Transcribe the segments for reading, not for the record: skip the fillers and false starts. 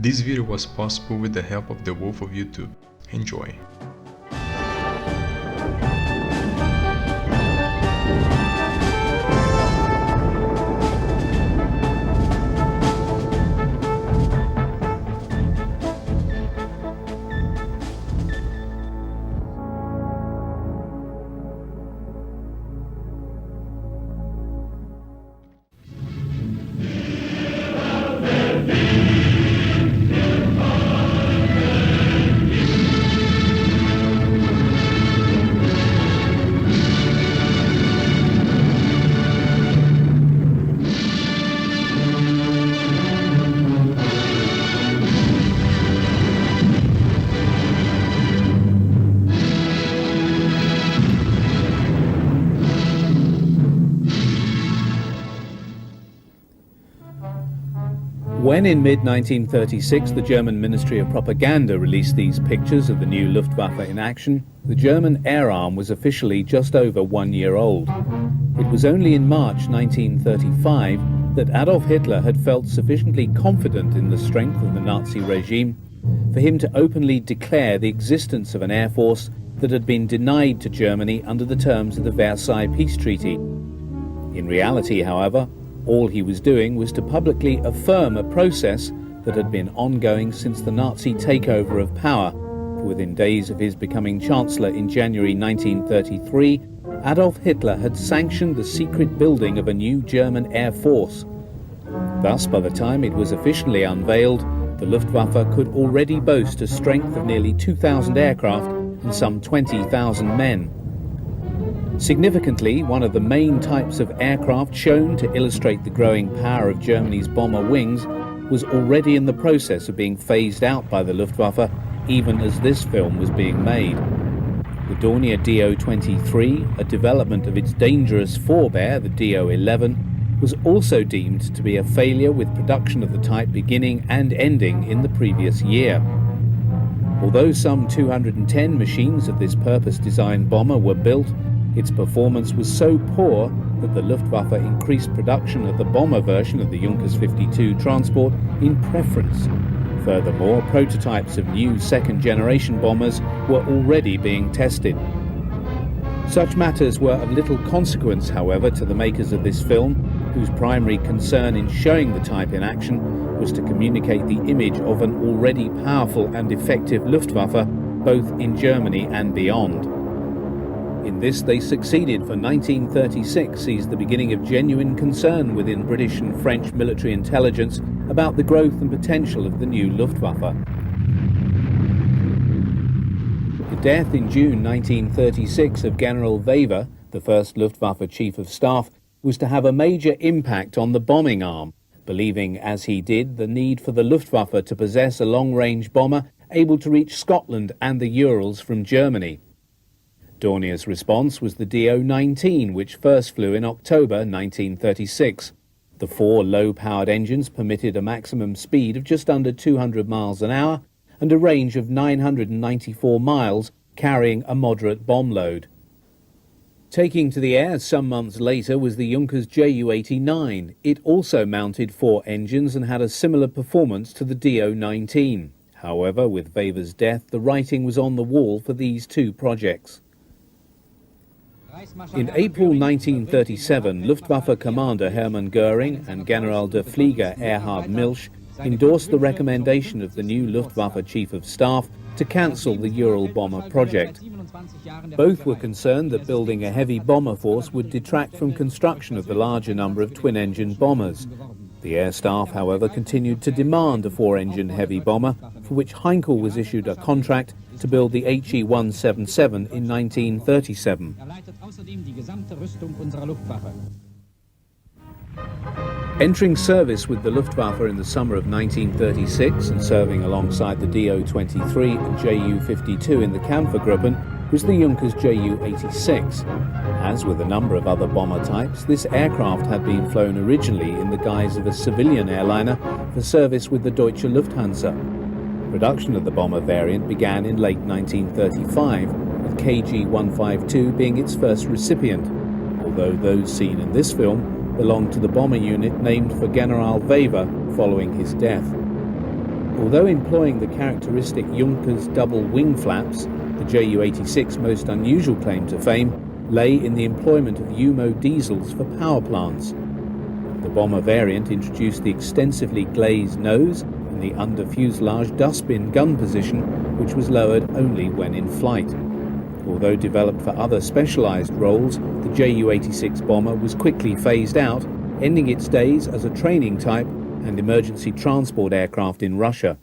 This video was possible with the help of the Wolf of YouTube. Enjoy! When in mid-1936 the German Ministry of Propaganda released these pictures of the new Luftwaffe in action, the German air arm was officially just over 1 year old. It was only in March 1935 that Adolf Hitler had felt sufficiently confident in the strength of the Nazi regime for him to openly declare the existence of an air force that had been denied to Germany under the terms of the Versailles Peace Treaty. In reality, however, all he was doing was to publicly affirm a process that had been ongoing since the Nazi takeover of power. Within days of his becoming Chancellor in January 1933, Adolf Hitler had sanctioned the secret building of a new German air force. Thus, by the time it was officially unveiled, the Luftwaffe could already boast a strength of nearly 2,000 aircraft and some 20,000 men. Significantly, one of the main types of aircraft shown to illustrate the growing power of Germany's bomber wings was already in the process of being phased out by the Luftwaffe, even as this film was being made. The Dornier Do, a development of its dangerous forebear, the Do-11, was also deemed to be a failure, with production of the type beginning and ending in the previous year. Although some 210 machines of this purpose-designed bomber were built, its performance was so poor that the Luftwaffe increased production of the bomber version of the Junkers 52 transport in preference. Furthermore, prototypes of new second-generation bombers were already being tested. Such matters were of little consequence, however, to the makers of this film, whose primary concern in showing the type in action was to communicate the image of an already powerful and effective Luftwaffe, both in Germany and beyond. In this they succeeded, for 1936 sees the beginning of genuine concern within British and French military intelligence about the growth and potential of the new Luftwaffe. The death in June 1936 of General Wever, the first Luftwaffe Chief of Staff, was to have a major impact on the bombing arm, believing, as he did, the need for the Luftwaffe to possess a long-range bomber able to reach Scotland and the Urals from Germany. Dornier's response was the Do-19, which first flew in October 1936. The 4 low-powered engines permitted a maximum speed of just under 200 miles an hour and a range of 994 miles, carrying a moderate bomb load. Taking to the air some months later was the Junkers Ju-89. It also mounted 4 engines and had a similar performance to the Do-19. However, with Wever's death, the writing was on the wall for these 2 projects. In April 1937, Luftwaffe Commander Hermann Göring and General der Flieger Erhard Milch endorsed the recommendation of the new Luftwaffe Chief of Staff to cancel the Ural bomber project. Both were concerned that building a heavy bomber force would detract from construction of the larger number of twin-engine bombers. The Air Staff, however, continued to demand a 4-engine heavy bomber, for which Heinkel was issued a contract to build the He-177 in 1937. Entering service with the Luftwaffe in the summer of 1936 and serving alongside the Do-23 and Ju-52 in the Kampfgruppen was the Junkers Ju-86. As with a number of other bomber types, this aircraft had been flown originally in the guise of a civilian airliner for service with the Deutsche Lufthansa. Production of the bomber variant began in late 1935, with KG-152 being its first recipient, although those seen in this film belonged to the bomber unit named for General Wever following his death. Although employing the characteristic Junkers double wing flaps, the Ju-86's most unusual claim to fame lay in the employment of UMO diesels for power plants. The bomber variant introduced the extensively glazed nose and the under-fuselage dustbin gun position, which was lowered only when in flight. Although developed for other specialized roles, the Ju-86 bomber was quickly phased out, ending its days as a training type and emergency transport aircraft in Russia.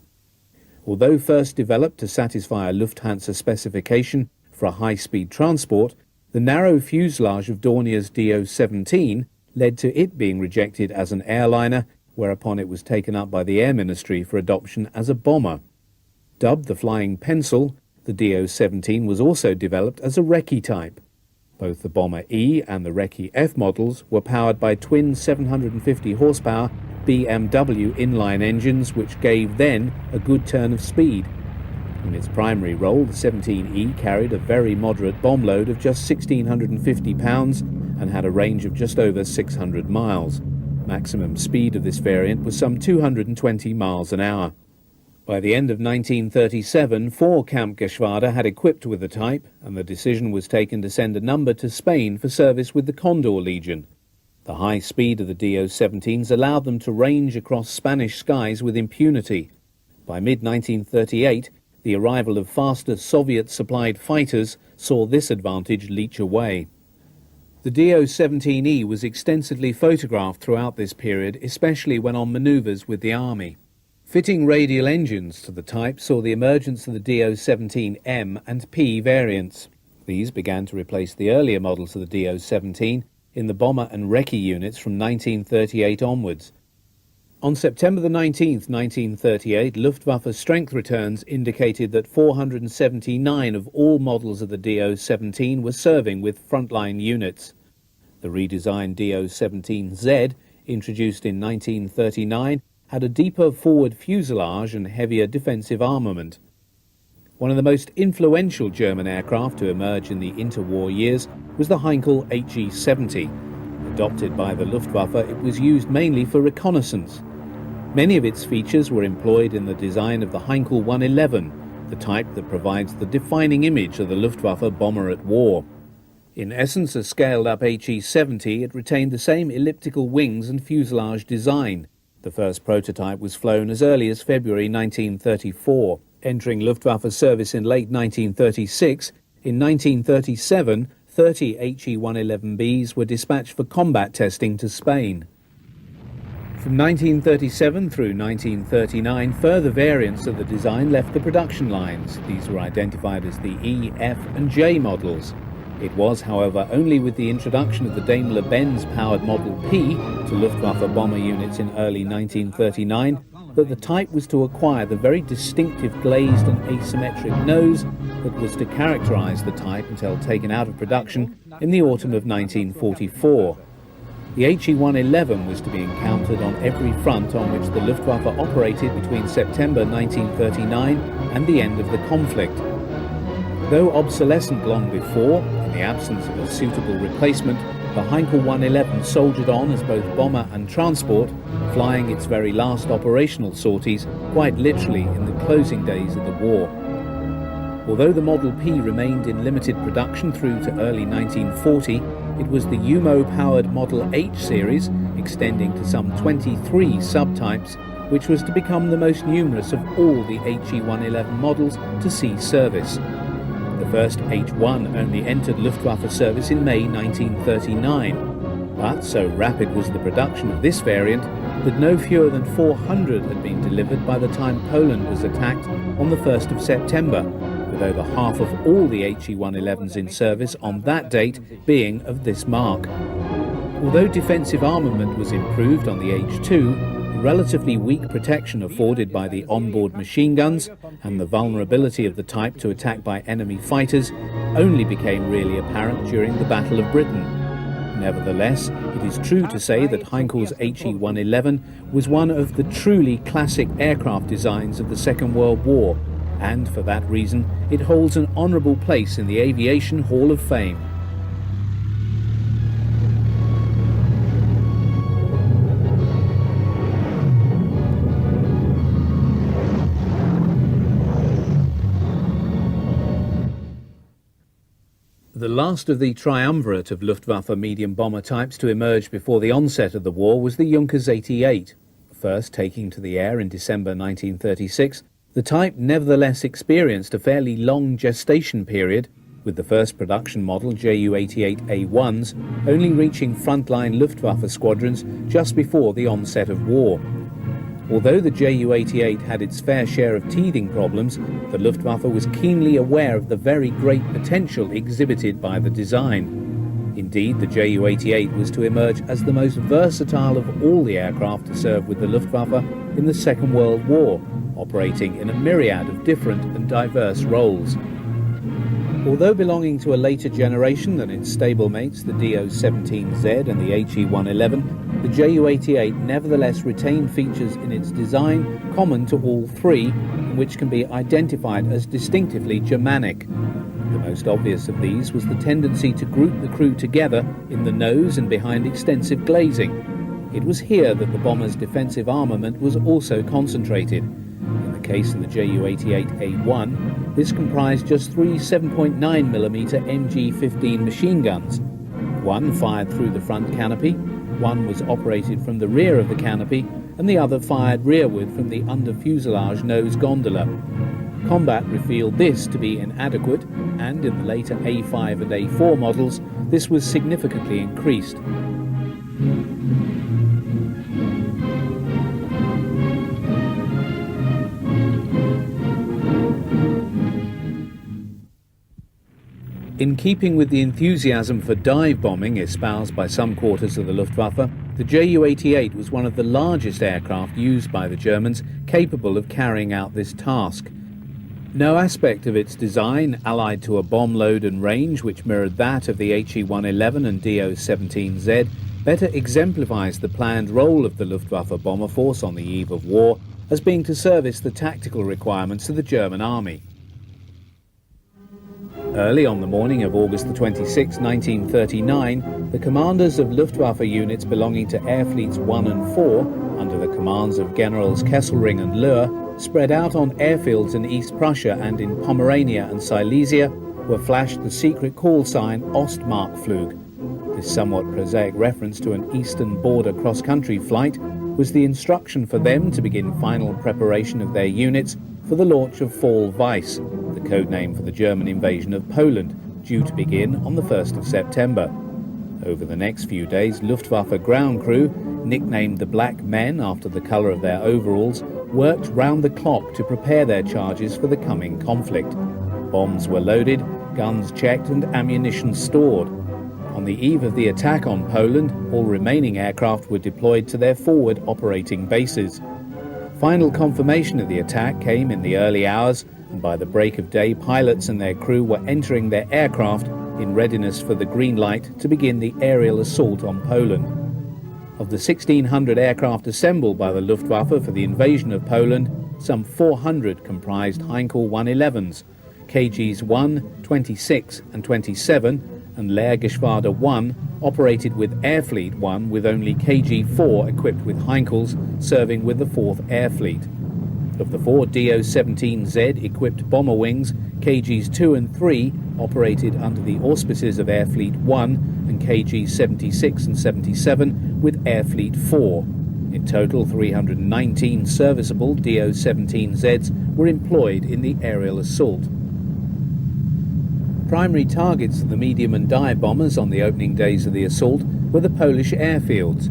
Although first developed to satisfy a Lufthansa specification for a high-speed transport, the narrow fuselage of Dornier's Do-17 led to it being rejected as an airliner, whereupon it was taken up by the Air Ministry for adoption as a bomber. Dubbed the Flying Pencil, the Do-17 was also developed as a recce type. Both the Bomber E and the Recce F models were powered by twin 750 horsepower BMW inline engines, which gave then a good turn of speed. In its primary role, the 17E carried a very moderate bomb load of just 1,650 pounds and had a range of just over 600 miles. Maximum speed of this variant was some 220 miles an hour. By the end of 1937, 4 Kampfgeschwader had equipped with the type, and the decision was taken to send a number to Spain for service with the Condor Legion. The high speed of the Do-17s allowed them to range across Spanish skies with impunity. By mid-1938, the arrival of faster Soviet-supplied fighters saw this advantage leach away. The Do-17E was extensively photographed throughout this period, especially when on manoeuvres with the Army. Fitting radial engines to the type saw the emergence of the Do-17M and P variants. These began to replace the earlier models of the Do-17 in the bomber and recce units from 1938 onwards. On September 19, 1938, Luftwaffe strength returns indicated that 479 of all models of the Do-17 were serving with frontline units. The redesigned Do-17Z, introduced in 1939, had a deeper forward fuselage and heavier defensive armament. One of the most influential German aircraft to emerge in the interwar years was the Heinkel He. Adopted by the Luftwaffe, it was used mainly for reconnaissance. Many of its features were employed in the design of the Heinkel 111, the type that provides the defining image of the Luftwaffe bomber at war. In essence a scaled-up He-70, it retained the same elliptical wings and fuselage design. The first prototype was flown as early as February 1934. Entering Luftwaffe service in late 1936, in 1937, 30 He-111Bs were dispatched for combat testing to Spain. From 1937 through 1939, further variants of the design left the production lines. These were identified as the E, F and J models. It was, however, only with the introduction of the Daimler-Benz powered Model P to Luftwaffe bomber units in early 1939 that the type was to acquire the very distinctive glazed and asymmetric nose that was to characterize the type until taken out of production in the autumn of 1944. The He-111 was to be encountered on every front on which the Luftwaffe operated between September 1939 and the end of the conflict. Though obsolescent long before, in the absence of a suitable replacement, the Heinkel 111 soldiered on as both bomber and transport, flying its very last operational sorties quite literally in the closing days of the war. Although the Model P remained in limited production through to early 1940, it was the UMO-powered Model H series, extending to some 23 subtypes, which was to become the most numerous of all the He-111 models to see service. The first H-1 only entered Luftwaffe service in May 1939, but so rapid was the production of this variant that no fewer than 400 had been delivered by the time Poland was attacked on the 1st of September, with over half of all the He-111s in service on that date being of this mark. Although defensive armament was improved on the H-2, the relatively weak protection afforded by the onboard machine guns and the vulnerability of the type to attack by enemy fighters only became really apparent during the Battle of Britain. Nevertheless, it is true to say that Heinkel's He-111 was one of the truly classic aircraft designs of the Second World War, and for that reason it holds an honourable place in the Aviation Hall of Fame. The last of the triumvirate of Luftwaffe medium bomber types to emerge before the onset of the war was the Junkers 88. First taking to the air in December 1936, the type nevertheless experienced a fairly long gestation period, with the first production model Ju-88A1s only reaching frontline Luftwaffe squadrons just before the onset of war. Although the Ju-88 had its fair share of teething problems, the Luftwaffe was keenly aware of the very great potential exhibited by the design. Indeed, the Ju-88 was to emerge as the most versatile of all the aircraft to serve with the Luftwaffe in the Second World War, operating in a myriad of different and diverse roles. Although belonging to a later generation than its stablemates, the Do-17Z and the He-111, the Ju-88 nevertheless retained features in its design common to all three, and which can be identified as distinctively Germanic. The most obvious of these was the tendency to group the crew together in the nose and behind extensive glazing. It was here that the bomber's defensive armament was also concentrated. In the case of the Ju-88A1, this comprised just three 7.9mm MG-15 machine guns. One fired through the front canopy, one was operated from the rear of the canopy, and the other fired rearward from the under-fuselage nose gondola. Combat revealed this to be inadequate, and in the later A5 and A4 models, this was significantly increased. In keeping with the enthusiasm for dive bombing espoused by some quarters of the Luftwaffe, the Ju-88 was one of the largest aircraft used by the Germans capable of carrying out this task. No aspect of its design, allied to a bomb load and range which mirrored that of the He-111 and Do-17Z, better exemplifies the planned role of the Luftwaffe bomber force on the eve of war as being to service the tactical requirements of the German army. Early on the morning of August 26, 1939, the commanders of Luftwaffe units belonging to Air Fleets 1 and 4, under the commands of Generals Kesselring and Löhr, spread out on airfields in East Prussia and in Pomerania and Silesia, were flashed the secret call sign Ostmarkflug. This somewhat prosaic reference to an eastern border cross-country flight was the instruction for them to begin final preparation of their units for the launch of Fall Weiss, the codename for the German invasion of Poland, due to begin on the 1st of September. Over the next few days, Luftwaffe ground crew, nicknamed the Black Men after the colour of their overalls, worked round the clock to prepare their charges for the coming conflict. Bombs were loaded, guns checked and ammunition stored. On the eve of the attack on Poland, all remaining aircraft were deployed to their forward operating bases. Final confirmation of the attack came in the early hours, and by the break of day, pilots and their crew were entering their aircraft in readiness for the green light to begin the aerial assault on Poland. Of the 1,600 aircraft assembled by the Luftwaffe for the invasion of Poland, some 400 comprised Heinkel 111s, KGs 1, 26 and 27, and Jagdgeschwader 1 operated with Air Fleet 1 with only KG-4 equipped with Heinkels serving with the 4th Air Fleet. Of the 4 Do-17Z equipped bomber wings, KGs 2 and 3 operated under the auspices of Air Fleet 1 and KGs 76 and 77 with Air Fleet 4. In total, 319 serviceable Do-17Zs were employed in the aerial assault. Primary targets of the medium and dive bombers on the opening days of the assault were the Polish airfields.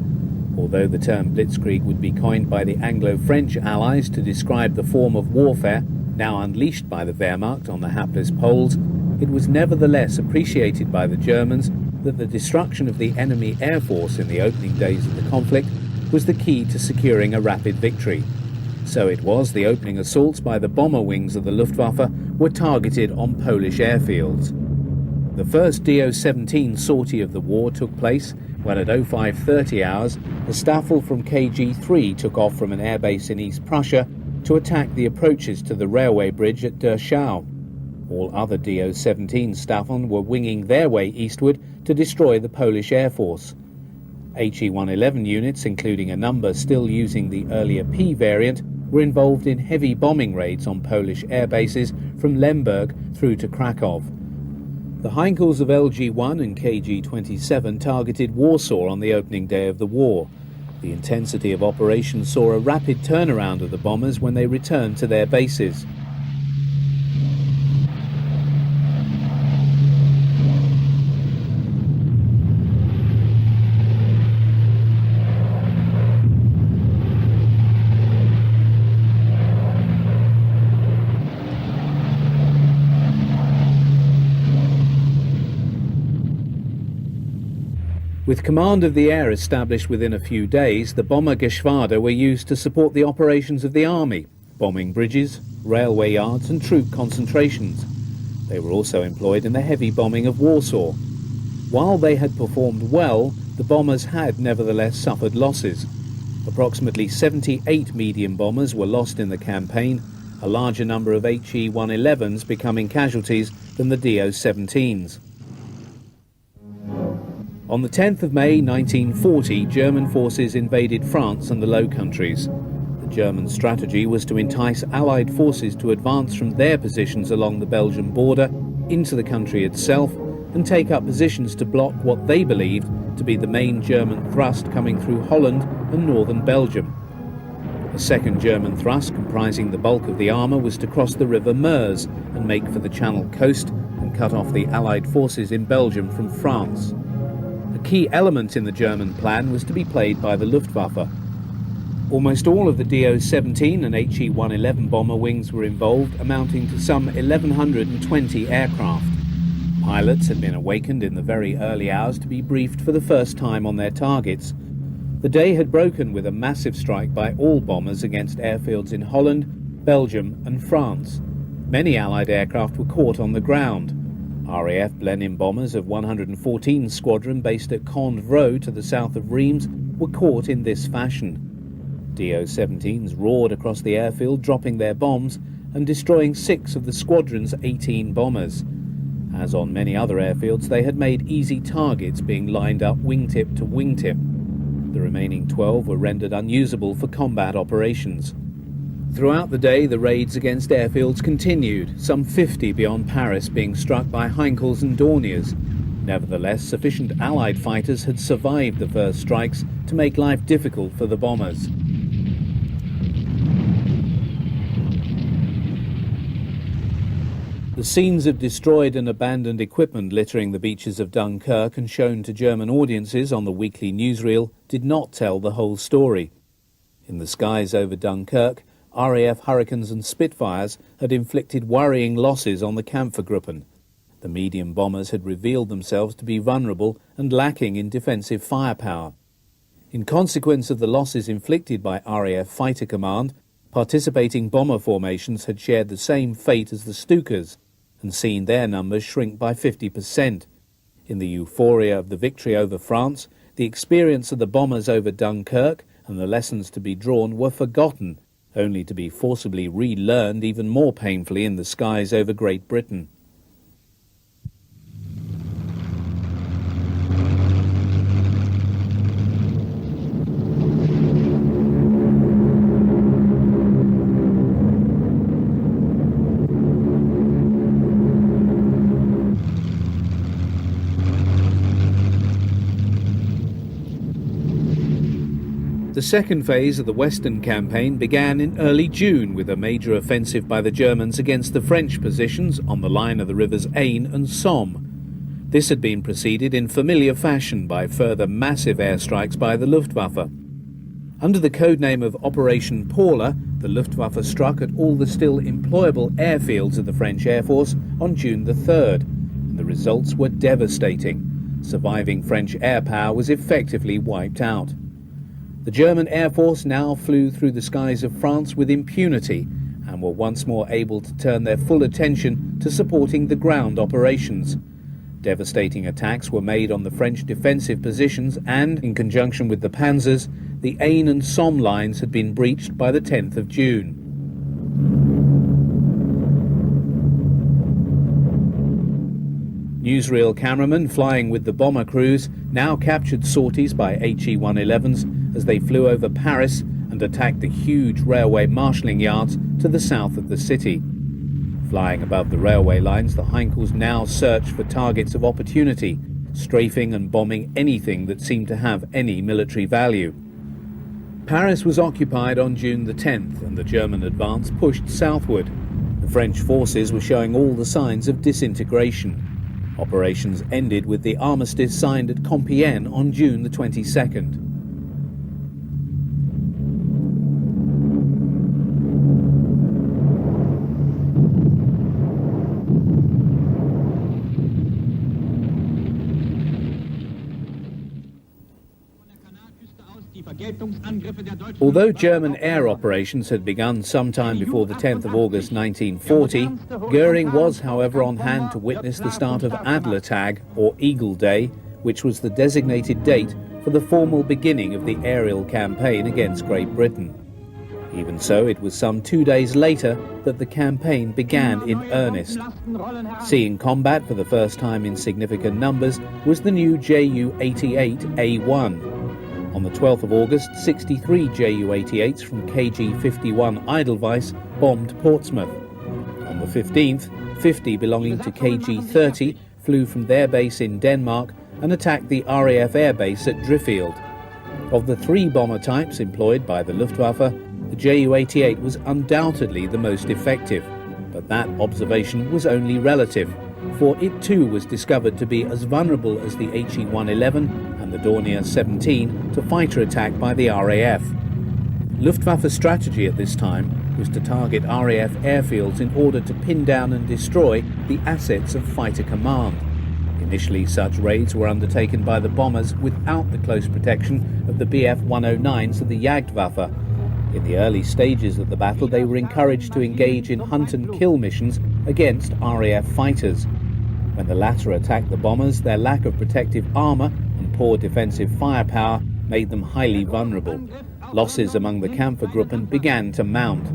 Although the term Blitzkrieg would be coined by the Anglo-French allies to describe the form of warfare now unleashed by the Wehrmacht on the hapless Poles, it was nevertheless appreciated by the Germans that the destruction of the enemy air force in the opening days of the conflict was the key to securing a rapid victory. So it was the opening assaults by the bomber wings of the Luftwaffe were targeted on Polish airfields. The first Do-17 sortie of the war took place when at 0530 hours the Staffel from KG-3 took off from an airbase in East Prussia to attack the approaches to the railway bridge at Dachau. All other Do-17 Staffeln were winging their way eastward to destroy the Polish air force. He-111 units, including a number still using the earlier P variant, were involved in heavy bombing raids on Polish air bases from Lemberg through to Krakow. The Heinkels of LG-1 and KG-27 targeted Warsaw on the opening day of the war. The intensity of operations saw a rapid turnaround of the bombers when they returned to their bases. With command of the air established within a few days, the Bomber-Geschwader were used to support the operations of the army, bombing bridges, railway yards and troop concentrations. They were also employed in the heavy bombing of Warsaw. While they had performed well, the bombers had nevertheless suffered losses. Approximately 78 medium bombers were lost in the campaign, a larger number of HE-111s becoming casualties than the Do-17s. On the 10th of May 1940, German forces invaded France and the Low Countries. The German strategy was to entice Allied forces to advance from their positions along the Belgian border into the country itself and take up positions to block what they believed to be the main German thrust coming through Holland and northern Belgium. A second German thrust, comprising the bulk of the armour, was to cross the river Meuse and make for the Channel coast and cut off the Allied forces in Belgium from France. A key element in the German plan was to be played by the Luftwaffe. Almost all of the Do-17 and HE-111 bomber wings were involved, amounting to some 1,120 aircraft. Pilots had been awakened in the very early hours to be briefed for the first time on their targets. The day had broken with a massive strike by all bombers against airfields in Holland, Belgium and France. Many Allied aircraft were caught on the ground. RAF Blenheim bombers of 114 Squadron based at Condvaux to the south of Reims were caught in this fashion. Do-17s roared across the airfield, dropping their bombs and destroying 6 of the squadron's 18 bombers. As on many other airfields, they had made easy targets, being lined up wingtip to wingtip. The remaining 12 were rendered unusable for combat operations. Throughout the day, the raids against airfields continued, some 50 beyond Paris being struck by Heinkels and Dorniers. Nevertheless, sufficient Allied fighters had survived the first strikes to make life difficult for the bombers. The scenes of destroyed and abandoned equipment littering the beaches of Dunkirk and shown to German audiences on the weekly newsreel did not tell the whole story. In the skies over Dunkirk, RAF Hurricanes and Spitfires had inflicted worrying losses on the Kampfgruppen. The medium bombers had revealed themselves to be vulnerable and lacking in defensive firepower. In consequence of the losses inflicted by RAF Fighter Command, participating bomber formations had shared the same fate as the Stukas and seen their numbers shrink by 50%. In the euphoria of the victory over France, the experience of the bombers over Dunkirk and the lessons to be drawn were forgotten, only to be forcibly relearned even more painfully in the skies over Great Britain. The second phase of the Western campaign began in early June with a major offensive by the Germans against the French positions on the line of the rivers Aisne and Somme. This had been preceded in familiar fashion by further massive airstrikes by the Luftwaffe. Under the codename of Operation Paula, the Luftwaffe struck at all the still employable airfields of the French Air Force on June the 3rd, and the results were devastating. Surviving French air power was effectively wiped out. The German Air Force now flew through the skies of France with impunity and were once more able to turn their full attention to supporting the ground operations. Devastating attacks were made on the French defensive positions and, in conjunction with the panzers, the Aisne and Somme lines had been breached by the 10th of June. Newsreel cameramen flying with the bomber crews now captured sorties by HE-111s as they flew over Paris and attacked the huge railway marshalling yards to the south of the city. Flying above the railway lines, the Heinkels now searched for targets of opportunity, strafing and bombing anything that seemed to have any military value. Paris was occupied on June the 10th, and the German advance pushed southward. The French forces were showing all the signs of disintegration. Operations ended with the armistice signed at Compiègne on June the 22nd. Although German air operations had begun sometime before the 10th of August 1940, Goering was, however, on hand to witness the start of Adlertag, or Eagle Day, which was the designated date for the formal beginning of the aerial campaign against Great Britain. Even so, it was some 2 days later that the campaign began in earnest. Seeing combat for the first time in significant numbers was the new Ju-88A1. On the 12th of August, 63 Ju-88s from KG-51 Edelweiss bombed Portsmouth. On the 15th, 50 belonging to KG-30 flew from their base in Denmark and attacked the RAF airbase at Driffield. Of the three bomber types employed by the Luftwaffe, the Ju-88 was undoubtedly the most effective, but that observation was only relative, for it too was discovered to be as vulnerable as the HE-111 and the Dornier 17 to fighter attack by the RAF. Luftwaffe's strategy at this time was to target RAF airfields in order to pin down and destroy the assets of fighter command. Initially, such raids were undertaken by the bombers without the close protection of the Bf 109s of the Jagdgeschwader. In the early stages of the battle, they were encouraged to engage in hunt and kill missions against RAF fighters. When the latter attacked the bombers, their lack of protective armour and poor defensive firepower made them highly vulnerable. Losses among the Kampfgruppen began to mount.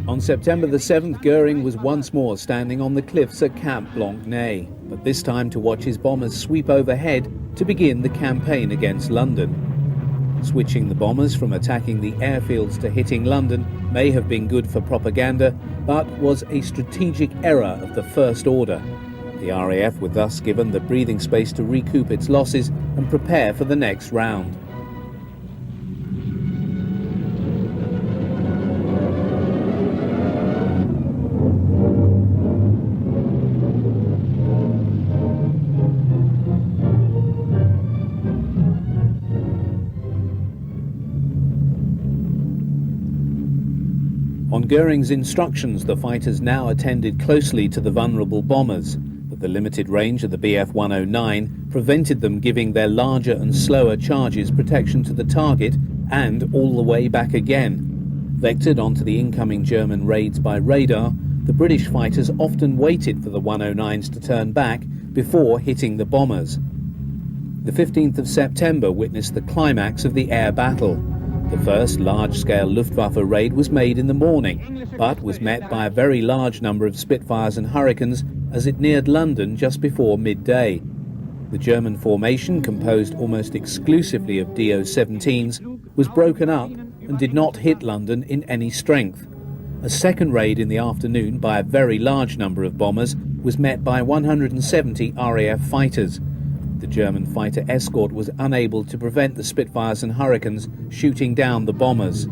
On September the 7th, Goering was once more standing on the cliffs at Camp Blanc-Ney, but this time to watch his bombers sweep overhead to begin the campaign against London. Switching the bombers from attacking the airfields to hitting London may have been good for propaganda, but was a strategic error of the first order. The RAF were thus given the breathing space to recoup its losses and prepare for the next round. On Goering's instructions, the fighters now attended closely to the vulnerable bombers, but the limited range of the Bf 109 prevented them giving their larger and slower charges protection to the target and all the way back again. Vectored onto the incoming German raids by radar, the British fighters often waited for the 109s to turn back before hitting the bombers. The 15th of September witnessed the climax of the air battle. The first large-scale Luftwaffe raid was made in the morning, but was met by a very large number of Spitfires and Hurricanes as it neared London just before midday. The German formation, composed almost exclusively of Do-17s, was broken up and did not hit London in any strength. A second raid in the afternoon by a very large number of bombers was met by 170 RAF fighters. The German fighter escort was unable to prevent the Spitfires and Hurricanes shooting down the bombers.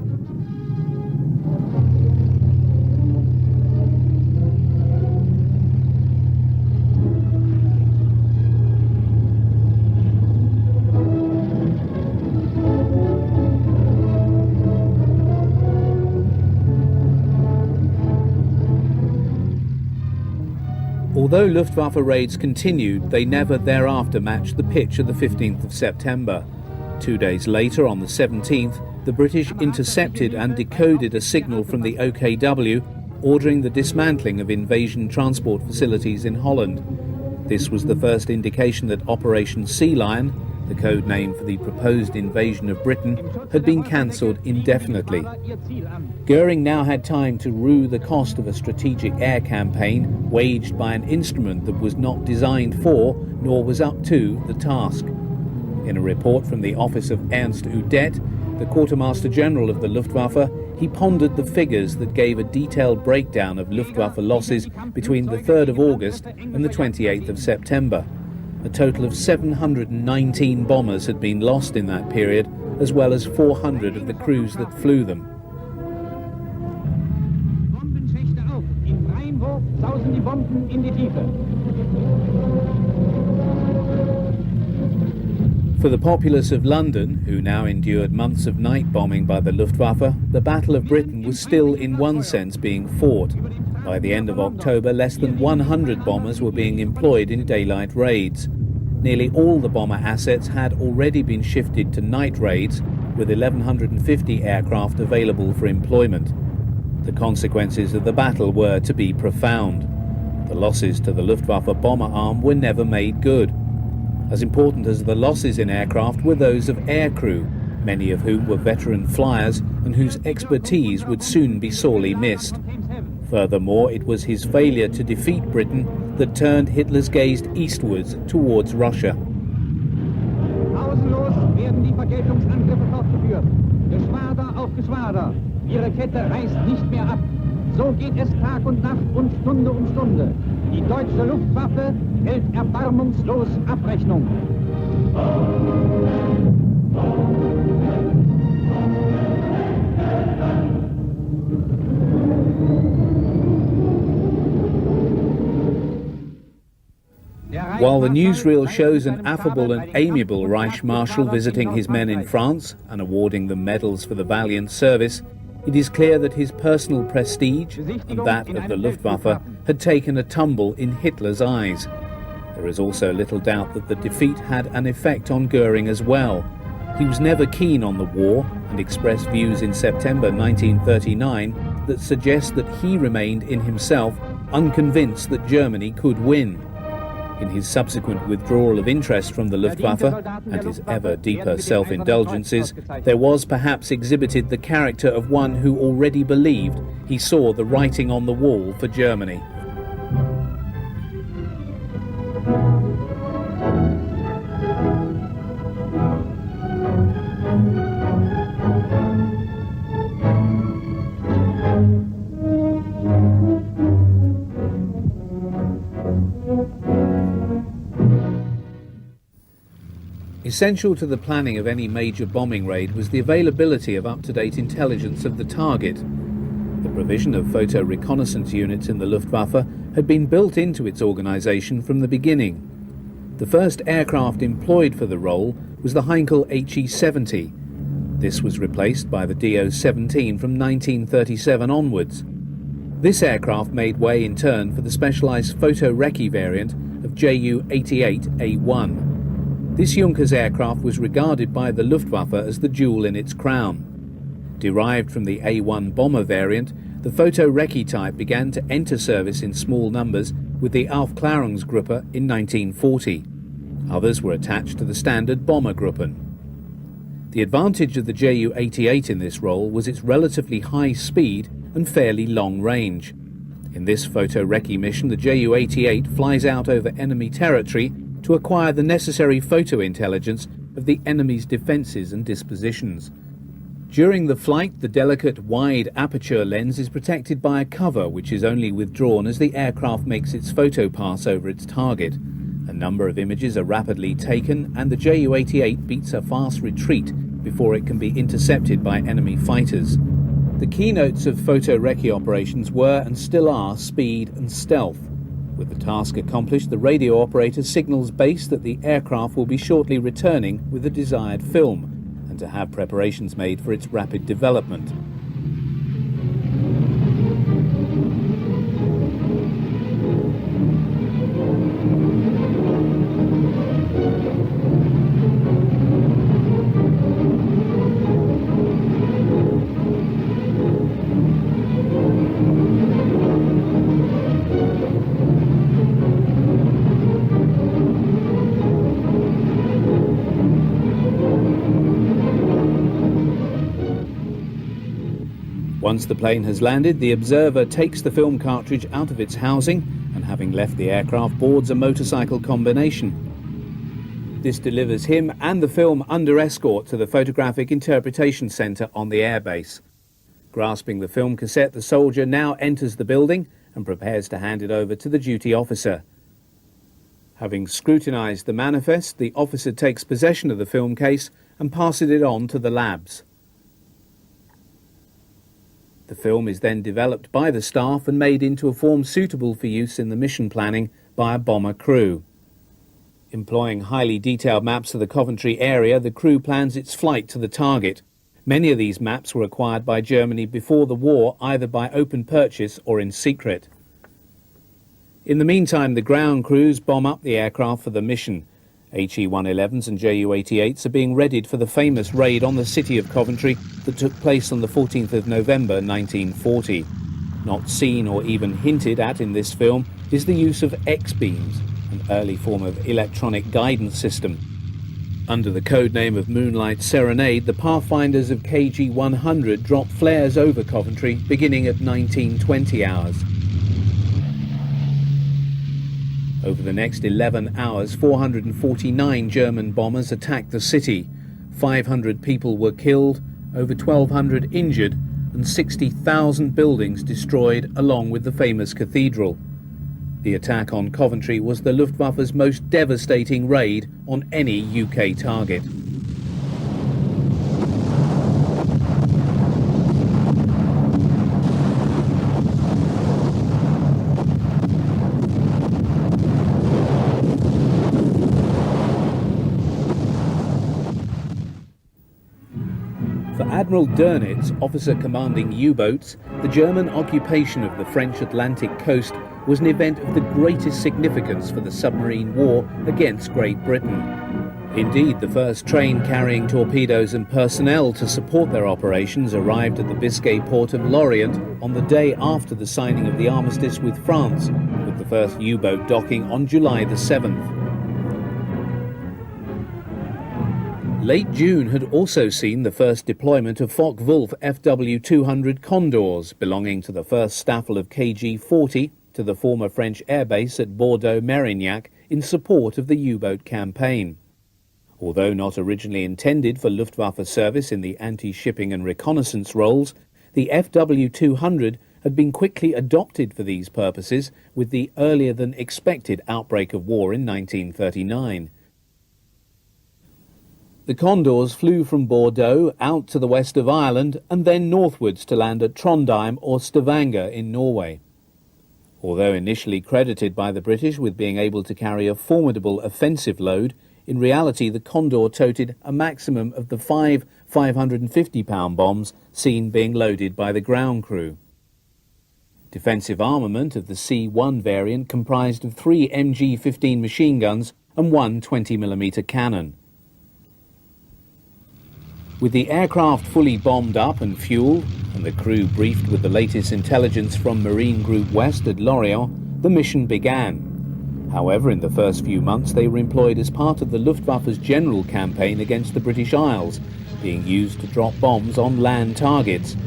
Although Luftwaffe raids continued, they never thereafter matched the pitch of the 15th of September. 2 days later, on the 17th, the British intercepted and decoded a signal from the OKW ordering the dismantling of invasion transport facilities in Holland. This was the first indication that Operation Sea Lion, the code name for the proposed invasion of Britain, had been cancelled indefinitely. Goering now had time to rue the cost of a strategic air campaign waged by an instrument that was not designed for, nor was up to, the task. In a report from the office of Ernst Udet, the Quartermaster General of the Luftwaffe, he pondered the figures that gave a detailed breakdown of Luftwaffe losses between the 3rd of August and the 28th of September. A total of 719 bombers had been lost in that period, as well as 400 of the crews that flew them. Bombenschächte auf. In freiem Wurf sausen die Bomben in die Tiefe. For the populace of London, who now endured months of night bombing by the Luftwaffe, the Battle of Britain was still in one sense being fought. By the end of October, less than 100 bombers were being employed in daylight raids. Nearly all the bomber assets had already been shifted to night raids, with 1,150 aircraft available for employment. The consequences of the battle were to be profound. The losses to the Luftwaffe bomber arm were never made good. As important as the losses in aircraft were those of aircrew, many of whom were veteran flyers and whose expertise would soon be sorely missed. Furthermore, it was his failure to defeat Britain that turned Hitler's gaze eastwards towards Russia. Pausenlos werden die Vergeltungsangriffe fortgeführt. Geschwader auf Geschwader. Ihre Kette reißt nicht mehr ab. So geht es Tag und Nacht und Stunde um Stunde. Die deutsche Luftwaffe hält erbarmungslos Abrechnung. While the newsreel shows an affable and amiable Reich Marshal visiting his men in France and awarding them medals for the valiant service, it is clear that his personal prestige and that of the Luftwaffe had taken a tumble in Hitler's eyes. There is also little doubt that the defeat had an effect on Goering as well. He was never keen on the war and expressed views in September 1939 that suggest that he remained in himself unconvinced that Germany could win. In his subsequent withdrawal of interest from the Luftwaffe and his ever deeper self-indulgences, there was perhaps exhibited the character of one who already believed he saw the writing on the wall for Germany. Essential to the planning of any major bombing raid was the availability of up-to-date intelligence of the target. The provision of photo reconnaissance units in the Luftwaffe had been built into its organisation from the beginning. The first aircraft employed for the role was the Heinkel He. This was replaced by the Do-17 from 1937 onwards. This aircraft made way in turn for the specialised photo recce variant of Ju-88A1. This Junkers aircraft was regarded by the Luftwaffe as the jewel in its crown. Derived from the A1 bomber variant, the photo recce type began to enter service in small numbers with the Aufklärungsgruppe in 1940. Others were attached to the standard Bombergruppen. The advantage of the Ju-88 in this role was its relatively high speed and fairly long range. In this photo recce mission, the Ju-88 flies out over enemy territory to acquire the necessary photo intelligence of the enemy's defences and dispositions. During the flight, the delicate wide aperture lens is protected by a cover which is only withdrawn as the aircraft makes its photo pass over its target. A number of images are rapidly taken and the Ju-88 beats a fast retreat before it can be intercepted by enemy fighters. The keynotes of photo recce operations were and still are speed and stealth. With the task accomplished, the radio operator signals base that the aircraft will be shortly returning with the desired film, and to have preparations made for its rapid development. Once the plane has landed, the observer takes the film cartridge out of its housing and, having left the aircraft, boards a motorcycle combination. This delivers him and the film under escort to the Photographic Interpretation Centre on the airbase. Grasping the film cassette, the soldier now enters the building and prepares to hand it over to the duty officer. Having scrutinized the manifest, the officer takes possession of the film case and passes it on to the labs. The film is then developed by the staff and made into a form suitable for use in the mission planning by a bomber crew. Employing highly detailed maps of the Coventry area, the crew plans its flight to the target. Many of these maps were acquired by Germany before the war, either by open purchase or in secret. In the meantime, the ground crews bomb up the aircraft for the mission. HE-111s and Ju-88s are being readied for the famous raid on the city of Coventry that took place on the 14th of November 1940. Not seen or even hinted at in this film is the use of X-beams, an early form of electronic guidance system. Under the code name of Moonlight Serenade, the pathfinders of KG-100 dropped flares over Coventry beginning at 1920 hours. Over the next 11 hours, 449 German bombers attacked the city. 500 people were killed, over 1,200 injured, and 60,000 buildings destroyed, along with the famous cathedral. The attack on Coventry was the Luftwaffe's most devastating raid on any UK target. For Admiral Dönitz, officer commanding U-boats, the German occupation of the French Atlantic coast was an event of the greatest significance for the submarine war against Great Britain. Indeed, the first train carrying torpedoes and personnel to support their operations arrived at the Biscay port of Lorient on the day after the signing of the armistice with France, with the first U-boat docking on July the 7th. Late June had also seen the first deployment of Focke-Wulf FW-200 Condors, belonging to the first Staffel of KG-40, to the former French airbase at Bordeaux-Mérignac in support of the U-boat campaign. Although not originally intended for Luftwaffe service in the anti-shipping and reconnaissance roles, the FW-200 had been quickly adopted for these purposes with the earlier-than-expected outbreak of war in 1939. The Condors flew from Bordeaux out to the west of Ireland and then northwards to land at Trondheim or Stavanger in Norway. Although initially credited by the British with being able to carry a formidable offensive load, in reality the Condor toted a maximum of the 5 550-pound bombs seen being loaded by the ground crew. Defensive armament of the C-1 variant comprised of 3 MG-15 machine guns and 1 20mm cannon. With the aircraft fully bombed up and fueled, and the crew briefed with the latest intelligence from Marine Group West at Lorient, the mission began. However, in the first few months they were employed as part of the Luftwaffe's general campaign against the British Isles, being used to drop bombs on land targets.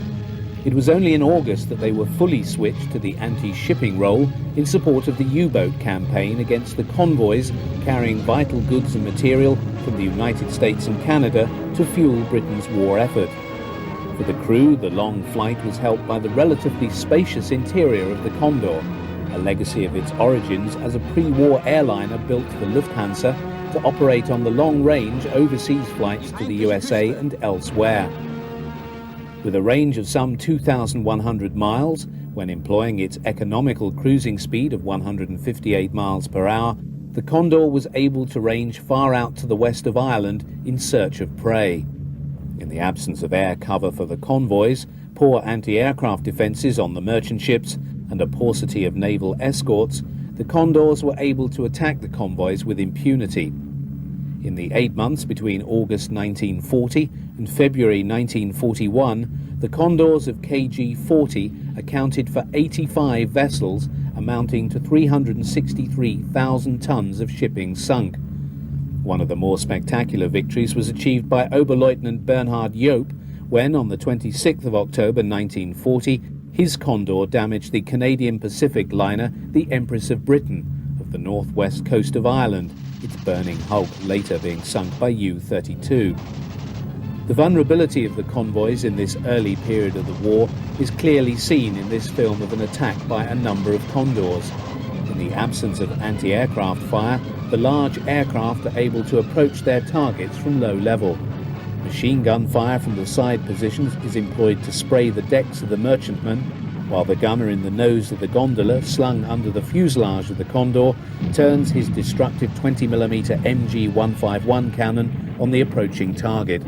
It was only in August that they were fully switched to the anti-shipping role in support of the U-boat campaign against the convoys carrying vital goods and material from the United States and Canada to fuel Britain's war effort. For the crew, the long flight was helped by the relatively spacious interior of the Condor, a legacy of its origins as a pre-war airliner built for Lufthansa to operate on the long-range overseas flights to the USA and elsewhere. With a range of some 2,100 miles, when employing its economical cruising speed of 158 miles per hour, the Condor was able to range far out to the west of Ireland in search of prey. In the absence of air cover for the convoys, poor anti-aircraft defences on the merchant ships, and a paucity of naval escorts, the Condors were able to attack the convoys with impunity. In the 8 months between August 1940 and February 1941, the Condors of KG-40 accounted for 85 vessels, amounting to 363,000 tons of shipping sunk. One of the more spectacular victories was achieved by Oberleutnant Bernhard Joop when, on the 26th of October 1940, his Condor damaged the Canadian Pacific liner, the Empress of Britain, of the northwest coast of Ireland, its burning hulk later being sunk by U-32. The vulnerability of the convoys in this early period of the war is clearly seen in this film of an attack by a number of Condors. In the absence of anti-aircraft fire, the large aircraft are able to approach their targets from low level. Machine gun fire from the side positions is employed to spray the decks of the merchantman, while the gunner in the nose of the gondola, slung under the fuselage of the Condor, turns his destructive 20mm MG-151 cannon on the approaching target.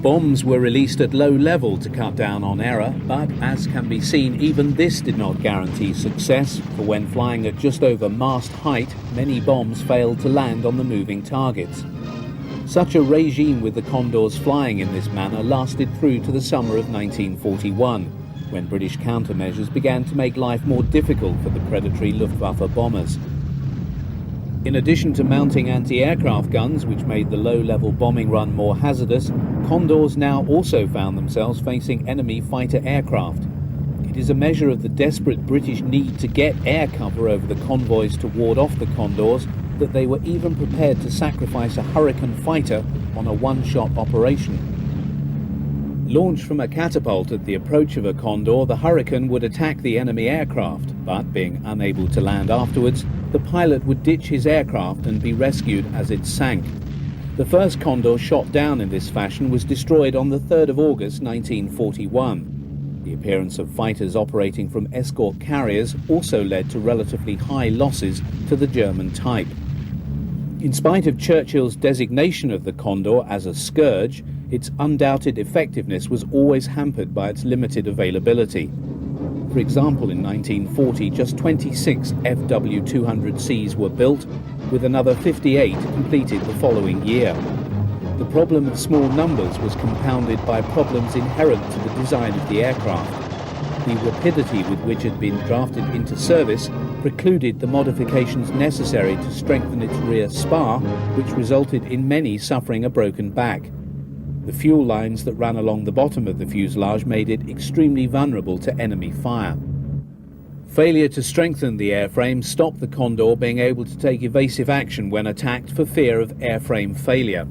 Bombs were released at low level to cut down on error, but as can be seen, even this did not guarantee success, for when flying at just over mast height, many bombs failed to land on the moving targets. Such a regime with the Condors flying in this manner lasted through to the summer of 1941, when British countermeasures began to make life more difficult for the predatory Luftwaffe bombers. In addition to mounting anti-aircraft guns, which made the low-level bombing run more hazardous, Condors now also found themselves facing enemy fighter aircraft. It is a measure of the desperate British need to get air cover over the convoys to ward off the Condors that they were even prepared to sacrifice a Hurricane fighter on a one-shot operation. Launched from a catapult at the approach of a Condor, the Hurricane would attack the enemy aircraft, but being unable to land afterwards, the pilot would ditch his aircraft and be rescued as it sank. The first Condor shot down in this fashion was destroyed on the 3rd of August 1941. The appearance of fighters operating from escort carriers also led to relatively high losses to the German type. In spite of Churchill's designation of the Condor as a scourge, its undoubted effectiveness was always hampered by its limited availability. For example, in 1940, just 26 FW-200Cs were built, with another 58 completed the following year. The problem of small numbers was compounded by problems inherent to the design of the aircraft. The rapidity with which it had been drafted into service precluded the modifications necessary to strengthen its rear spar, which resulted in many suffering a broken back. The fuel lines that ran along the bottom of the fuselage made it extremely vulnerable to enemy fire. Failure to strengthen the airframe stopped the Condor being able to take evasive action when attacked for fear of airframe failure.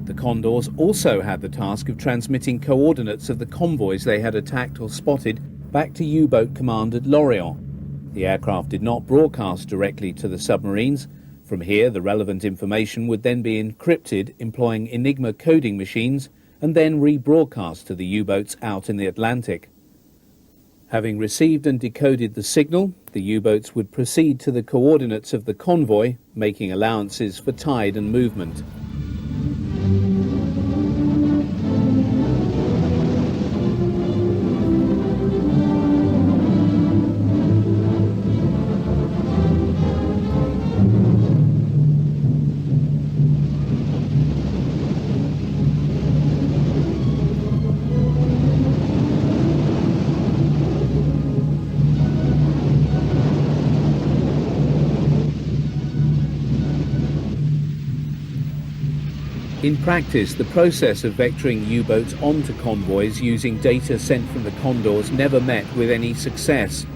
The Condors also had the task of transmitting coordinates of the convoys they had attacked or spotted back to U-boat command at Lorient. The aircraft did not broadcast directly to the submarines. From here, the relevant information would then be encrypted, employing Enigma coding machines, and then rebroadcast to the U-boats out in the Atlantic. Having received and decoded the signal, the U-boats would proceed to the coordinates of the convoy, making allowances for tide and movement. In practice, the process of vectoring U-boats onto convoys using data sent from the Condors never met with any success.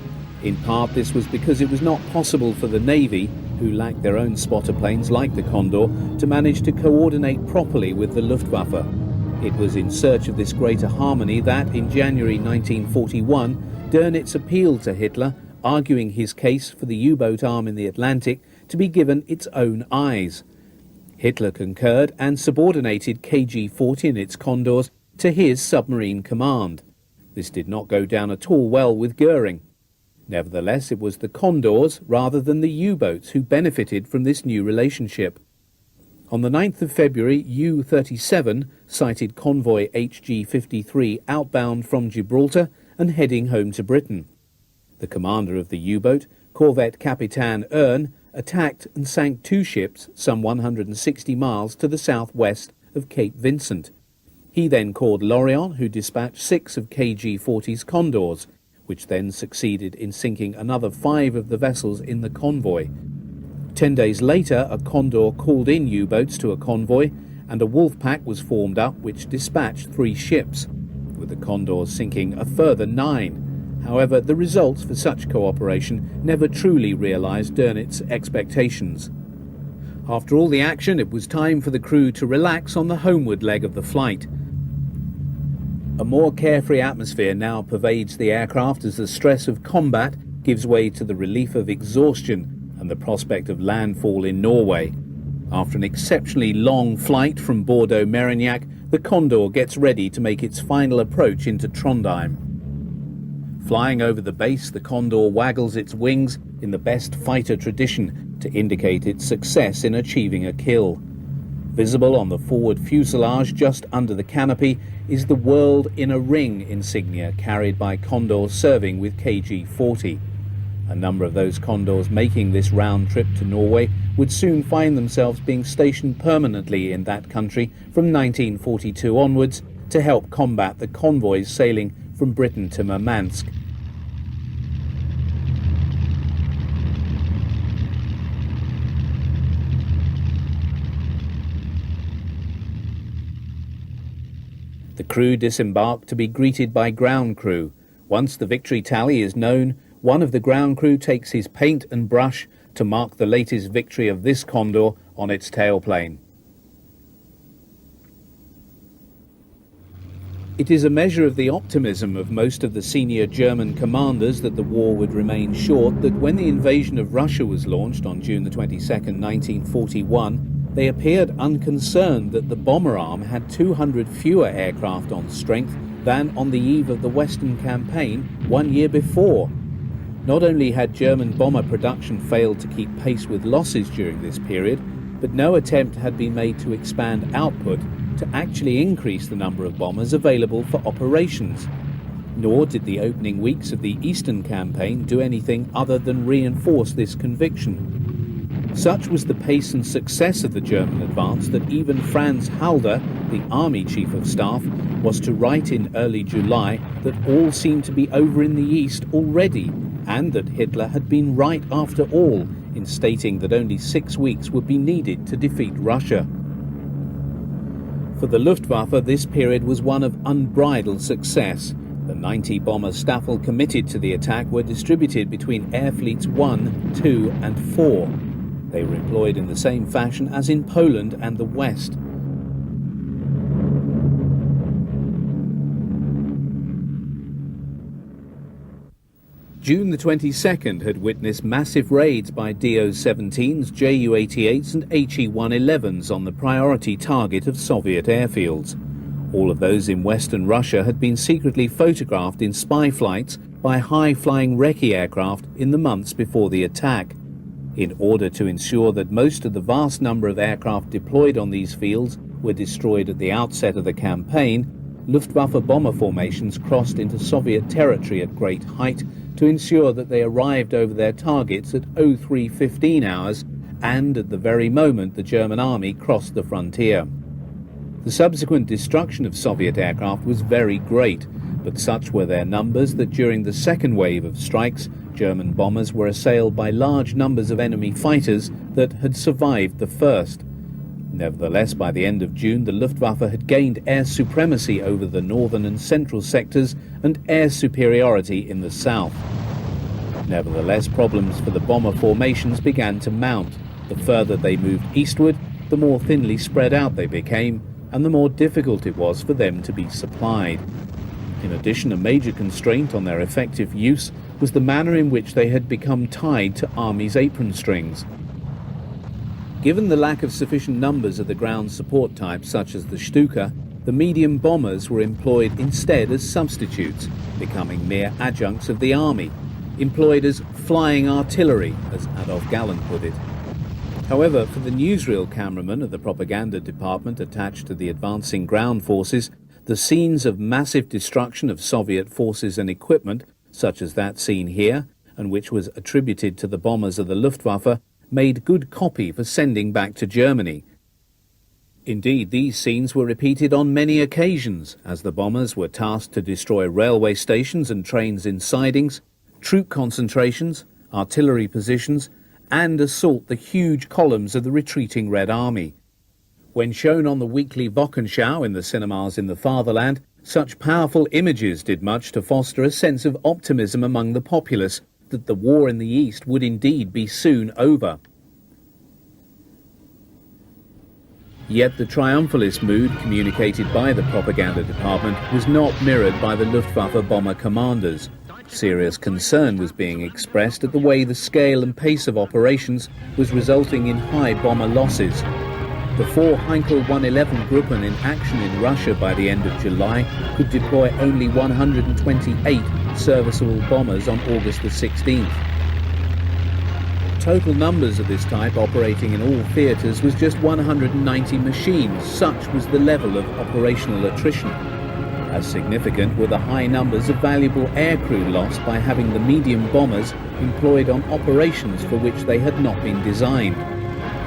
In part, this was because it was not possible for the Navy, who lacked their own spotter planes like the Condor, to manage to coordinate properly with the Luftwaffe. It was in search of this greater harmony that, in January 1941, Dönitz appealed to Hitler, arguing his case for the U-boat arm in the Atlantic to be given its own eyes. Hitler concurred and subordinated KG-40 and its Condors to his submarine command. This did not go down at all well with Goering. Nevertheless, it was the Condors rather than the U-boats who benefited from this new relationship. On the 9th of February, U-37 sighted convoy HG-53 outbound from Gibraltar and heading home to Britain. The commander of the U-boat, Corvette Capitan Erne, attacked and sank two ships some 160 miles to the southwest of Cape Vincent. He then called Lorient, who dispatched 6 of KG-40's Condors, which then succeeded in sinking another 5 of the vessels in the convoy. 10 days later, a Condor called in U-boats to a convoy, and a wolf pack was formed up which dispatched 3 ships, with the Condors sinking a further 9. However, the results for such cooperation never truly realized Dönitz's expectations. After all the action, it was time for the crew to relax on the homeward leg of the flight. A more carefree atmosphere now pervades the aircraft as the stress of combat gives way to the relief of exhaustion and the prospect of landfall in Norway. After an exceptionally long flight from Bordeaux-Mérignac, the Condor gets ready to make its final approach into Trondheim. Flying over the base, the Condor waggles its wings in the best fighter tradition to indicate its success in achieving a kill. Visible on the forward fuselage just under the canopy is the World in a Ring insignia carried by Condors serving with KG-40. A number of those Condors making this round trip to Norway would soon find themselves being stationed permanently in that country from 1942 onwards to help combat the convoys sailing from Britain to Murmansk. The crew disembark to be greeted by ground crew. Once the victory tally is known, one of the ground crew takes his paint and brush to mark the latest victory of this Condor on its tailplane. It is a measure of the optimism of most of the senior German commanders that the war would remain short that when the invasion of Russia was launched on June the 22nd, 1941, they appeared unconcerned that the bomber arm had 200 fewer aircraft on strength than on the eve of the Western campaign 1 year before. Not only had German bomber production failed to keep pace with losses during this period, but no attempt had been made to expand output to actually increase the number of bombers available for operations. Nor did the opening weeks of the Eastern campaign do anything other than reinforce this conviction. Such was the pace and success of the German advance that even Franz Halder, the Army Chief of Staff, was to write in early July that all seemed to be over in the East already, and that Hitler had been right after all in stating that only 6 weeks would be needed to defeat Russia. For the Luftwaffe, this period was one of unbridled success. The 90 bombers Staffel committed to the attack were distributed between Air Fleets 1, 2 and 4. They were employed in the same fashion as in Poland and the West. June the 22nd had witnessed massive raids by DO-17s, Ju-88s and He-111s on the priority target of Soviet airfields. All of those in Western Russia had been secretly photographed in spy flights by high-flying Recce aircraft in the months before the attack. In order to ensure that most of the vast number of aircraft deployed on these fields were destroyed at the outset of the campaign, Luftwaffe bomber formations crossed into Soviet territory at great height to ensure that they arrived over their targets at 03:15 hours and at the very moment the German army crossed the frontier. The subsequent destruction of Soviet aircraft was very great, but such were their numbers that during the second wave of strikes, German bombers were assailed by large numbers of enemy fighters that had survived the first. Nevertheless, by the end of June, the Luftwaffe had gained air supremacy over the northern and central sectors and air superiority in the south. Nevertheless, problems for the bomber formations began to mount. The further they moved eastward, the more thinly spread out they became, and the more difficult it was for them to be supplied. In addition, a major constraint on their effective use was the manner in which they had become tied to Army's apron strings. Given the lack of sufficient numbers of the ground support type such as the Stuka, the medium bombers were employed instead as substitutes, becoming mere adjuncts of the army, employed as flying artillery, as Adolf Galland put it. However, for the newsreel cameraman of the propaganda department attached to the advancing ground forces, the scenes of massive destruction of Soviet forces and equipment, such as that seen here, and which was attributed to the bombers of the Luftwaffe, made good copy for sending back to Germany. Indeed, these scenes were repeated on many occasions, as the bombers were tasked to destroy railway stations and trains in sidings, troop concentrations, artillery positions, and assault the huge columns of the retreating Red Army. When shown on the weekly Wochenschau in the cinemas in the fatherland, such powerful images did much to foster a sense of optimism among the populace that the war in the East would indeed be soon over. Yet the triumphalist mood communicated by the propaganda department was not mirrored by the Luftwaffe bomber commanders. Serious concern was being expressed at the way the scale and pace of operations was resulting in high bomber losses. The 4 Heinkel 111 Gruppen in action in Russia by the end of July could deploy only 128 serviceable bombers on August the 16th. Total numbers of this type operating in all theatres was just 190 machines. Such was the level of operational attrition. As significant were the high numbers of valuable aircrew lost by having the medium bombers employed on operations for which they had not been designed.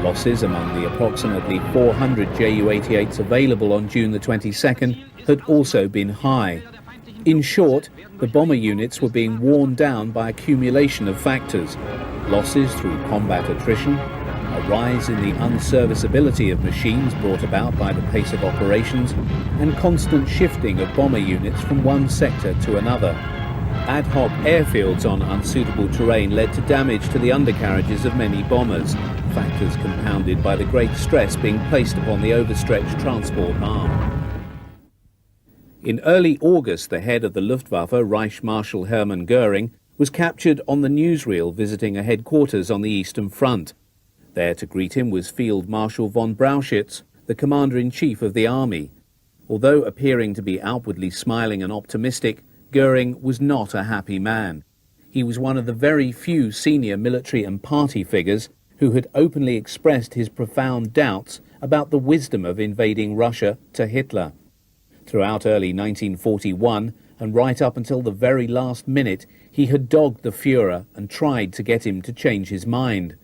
Losses among the approximately 400 Ju-88s available on June the 22nd had also been high. In short, the bomber units were being worn down by accumulation of factors: losses through combat attrition, a rise in the unserviceability of machines brought about by the pace of operations, and constant shifting of bomber units from one sector to another. Ad hoc airfields on unsuitable terrain led to damage to the undercarriages of many bombers, factors compounded by the great stress being placed upon the overstretched transport arm. In early August, the head of the Luftwaffe, Reich Marshal Hermann Göring, was captured on the newsreel visiting a headquarters on the Eastern Front. There to greet him was Field Marshal von Brauchitsch, the Commander-in-Chief of the Army. Although appearing to be outwardly smiling and optimistic, Göring was not a happy man. He was one of the very few senior military and party figures who had openly expressed his profound doubts about the wisdom of invading Russia to Hitler. Throughout early 1941, and right up until the very last minute, he had dogged the Führer and tried to get him to change his mind.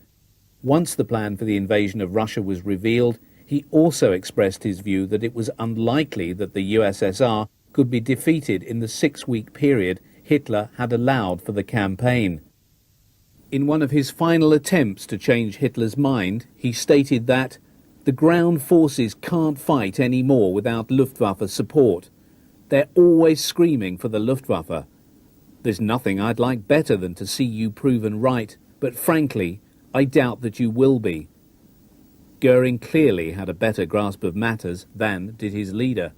Once the plan for the invasion of Russia was revealed, he also expressed his view that it was unlikely that the USSR could be defeated in the 6-week period Hitler had allowed for the campaign. In one of his final attempts to change Hitler's mind, he stated that the ground forces can't fight any more without Luftwaffe support. They're always screaming for the Luftwaffe. There's nothing I'd like better than to see you proven right, but frankly, I doubt that you will be. Göring clearly had a better grasp of matters than did his leader.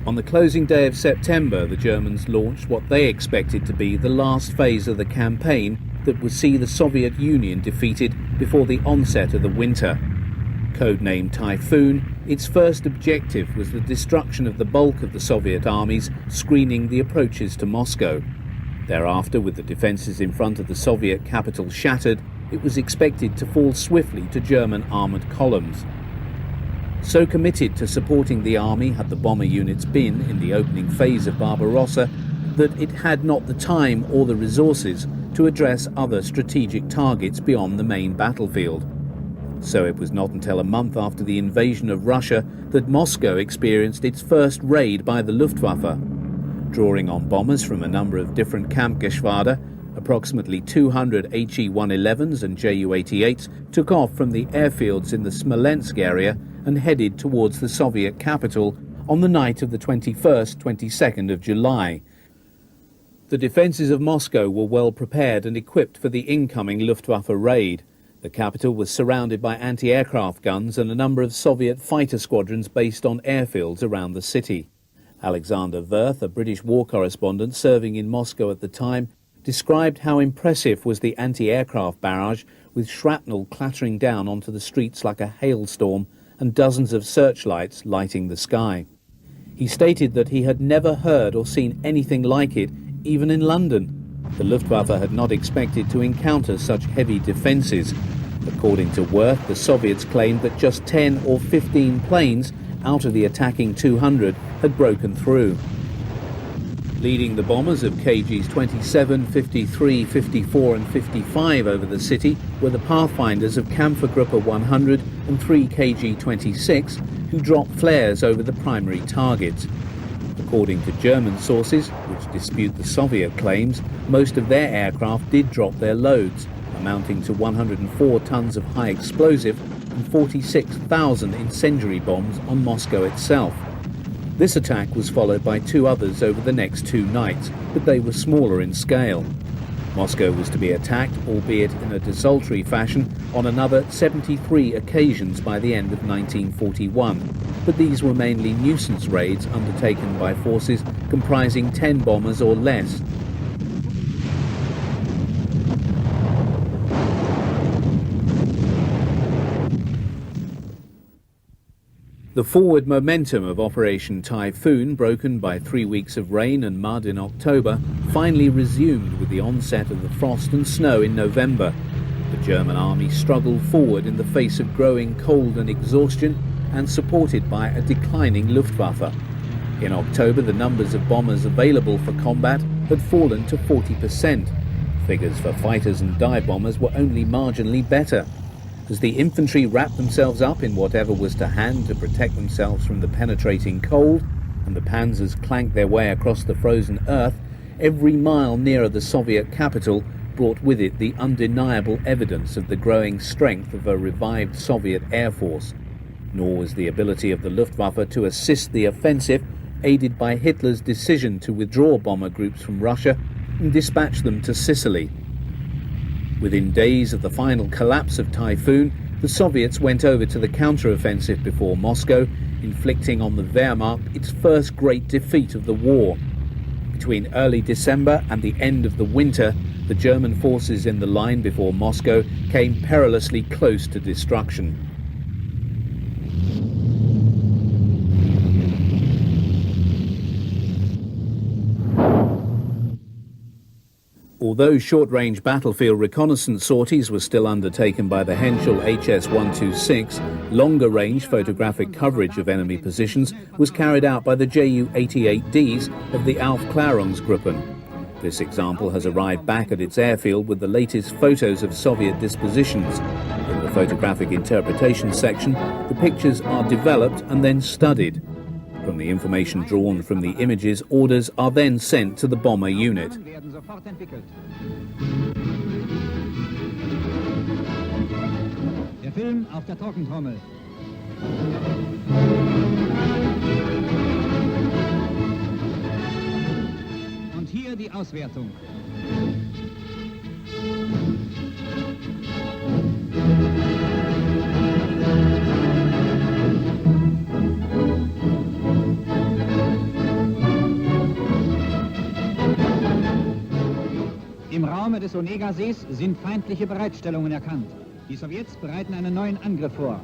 On the closing day of September, the Germans launched what they expected to be the last phase of the campaign that would see the Soviet Union defeated before the onset of the winter. Codenamed Typhoon, its first objective was the destruction of the bulk of the Soviet armies screening the approaches to Moscow. Thereafter, with the defences in front of the Soviet capital shattered, it was expected to fall swiftly to German armoured columns. So committed to supporting the army had the bomber units been in the opening phase of Barbarossa that it had not the time or the resources to address other strategic targets beyond the main battlefield. So it was not until a month after the invasion of Russia that Moscow experienced its first raid by the Luftwaffe. Drawing on bombers from a number of different Kampfgeschwader, approximately 200 He-111s and Ju-88s took off from the airfields in the Smolensk area and headed towards the Soviet capital on the night of the 21st-22nd of July. The defences of Moscow were well prepared and equipped for the incoming Luftwaffe raid. The capital was surrounded by anti-aircraft guns and a number of Soviet fighter squadrons based on airfields around the city. Alexander Wirth, a British war correspondent serving in Moscow at the time, described how impressive was the anti-aircraft barrage, with shrapnel clattering down onto the streets like a hailstorm and dozens of searchlights lighting the sky. He stated that he had never heard or seen anything like it, even in London. The Luftwaffe had not expected to encounter such heavy defences. According to Wirth, the Soviets claimed that just 10 or 15 planes out of the attacking 200 had broken through. Leading the bombers of KGs 27, 53, 54 and 55 over the city were the Pathfinders of Kampfgruppe 100 and 3 KG-26, who dropped flares over the primary targets. According to German sources, which dispute the Soviet claims, most of their aircraft did drop their loads, amounting to 104 tons of high explosive and 46,000 incendiary bombs on Moscow itself. This attack was followed by 2 others over the next 2 nights, but they were smaller in scale. Moscow was to be attacked, albeit in a desultory fashion, on another 73 occasions by the end of 1941, but these were mainly nuisance raids undertaken by forces comprising 10 bombers or less. The forward momentum of Operation Typhoon, broken by 3 weeks of rain and mud in October, finally resumed with the onset of the frost and snow in November. The German army struggled forward in the face of growing cold and exhaustion, and supported by a declining Luftwaffe. In October, the numbers of bombers available for combat had fallen to 40%. Figures for fighters and dive bombers were only marginally better. As the infantry wrapped themselves up in whatever was to hand to protect themselves from the penetrating cold, and the panzers clanked their way across the frozen earth, every mile nearer the Soviet capital brought with it the undeniable evidence of the growing strength of a revived Soviet air force. Nor was the ability of the Luftwaffe to assist the offensive aided by Hitler's decision to withdraw bomber groups from Russia and dispatch them to Sicily. Within days of the final collapse of Typhoon, the Soviets went over to the counter-offensive before Moscow, inflicting on the Wehrmacht its first great defeat of the war. Between early December and the end of the winter, the German forces in the line before Moscow came perilously close to destruction. Although short-range battlefield reconnaissance sorties were still undertaken by the Henschel HS-126, longer-range photographic coverage of enemy positions was carried out by the Ju-88Ds of the Aufklärungsgruppen. This example has arrived back at its airfield with the latest photos of Soviet dispositions. In the photographic interpretation section, the pictures are developed and then studied. From the information drawn from the images, orders are then sent to the bomber unit. Der Film auf der Trockentrommel. Und hier die Auswertung. Im Raume des Onega-Sees sind feindliche Bereitstellungen erkannt. Die Sowjets bereiten einen neuen Angriff vor.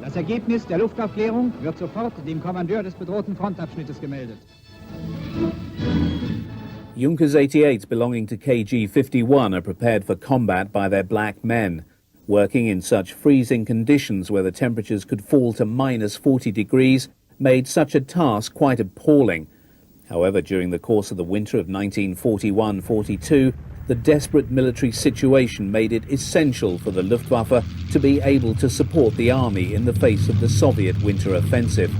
Das Ergebnis der Luftaufklärung wird sofort dem Kommandeur des bedrohten Frontabschnittes gemeldet. Junkers 88s belonging to KG 51 are prepared for combat by their black men. Working in such freezing conditions where the temperatures could fall to minus 40 degrees made such a task quite appalling. However, during the course of the winter of 1941-42, the desperate military situation made it essential for the Luftwaffe to be able to support the army in the face of the Soviet winter offensive.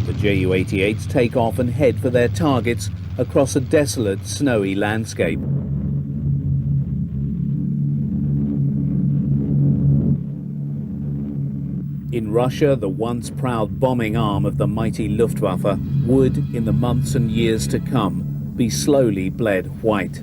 The Ju-88s take off and head for their targets across a desolate, snowy landscape. In Russia, the once proud bombing arm of the mighty Luftwaffe would, in the months and years to come, be slowly bled white.